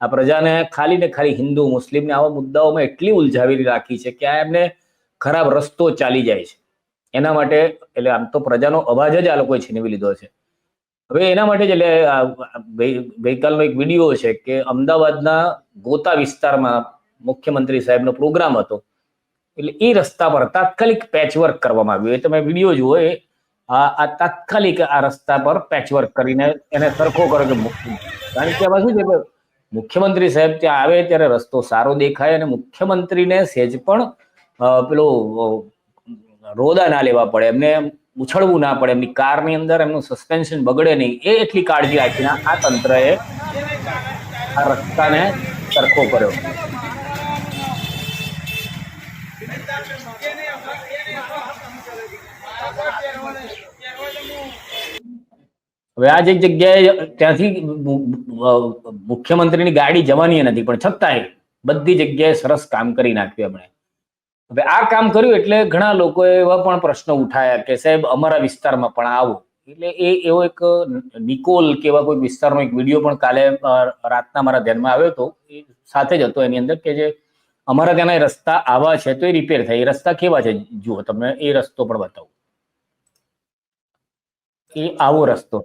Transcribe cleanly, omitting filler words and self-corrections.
આ પ્રજાને ખાલી ને ખાલી હિન્દુ મુસ્લિમને આવા મુદ્દાઓમાં એટલી ઉલઝાવી રાખી છે કે આ એમને ખરાબ રસ્તો ચાલી જાય છે. એના માટે એટલે આમ તો પ્રજાનો અવાજ જ આ લોકોએ છીનવી લીધો છે. હવે એના માટે જ એટલે ગઈકાલનો એક વિડીયો છે કે અમદાવાદના ગોતા વિસ્તારમાં મુખ્યમંત્રી સાહેબનો પ્રોગ્રામ હતો, એટલે એ રસ્તા પર તાત્કાલિક પેચવર્ક કરવામાં આવ્યું. એ તમે વિડીયો જુઓ, એ આ તાત્કાલિક આ રસ્તા પર પેચવર્ક કરીને એને સરખો કરો કે, કારણ કે આમાં શું છે કે મુખ્યમંત્રી સાહેબ ત્યાં આવે ત્યારે રસ્તો સારો દેખાય અને મુખ્યમંત્રીને સેજ પણ પેલો રોદા ના લેવા પડે, એમને ઉછળવું ના પડે, એમની કારની અંદર એમનું સસ્પેન્શન બગડે નહીં, એ એટલી કાળજી રાખીને આ તંત્રએ આ રસ્તાને સરખો કર્યો. હવે આ જ એક જગ્યાએ ત્યાંથી મુખ્યમંત્રીની ગાડી જવાની નથી, પણ છતાંય બધી જગ્યાએ સરસ કામ કરી નાખ્યું એમણે. હવે આ કામ કર્યું એટલે ઘણા લોકોએ એવા પણ પ્રશ્નો ઉઠાયા કે સાહેબ અમારા વિસ્તારમાં પણ આવો. એટલે એવો એક નિકોલ કે એવા કોઈ વિસ્તારનો એક વિડીયો પણ કાલે રાતના મારા ધ્યાનમાં આવ્યો હતો, એ સાથે જ હતો એની અંદર, કે જે અમારા ત્યાંના રસ્તા આવા છે તો એ રિપેર થાય. એ રસ્તા કેવા છે જુઓ, તમને એ રસ્તો પણ બતાવું. એ આવો રસ્તો